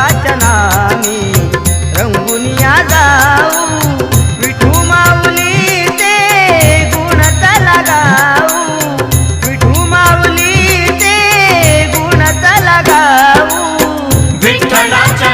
विठ्ठलाच्या नामी रंगुनिया जाऊ विठू माऊली ते गुण चला गाऊ विठू माऊली ते गुण चला गाऊ विठ्ठलाच्या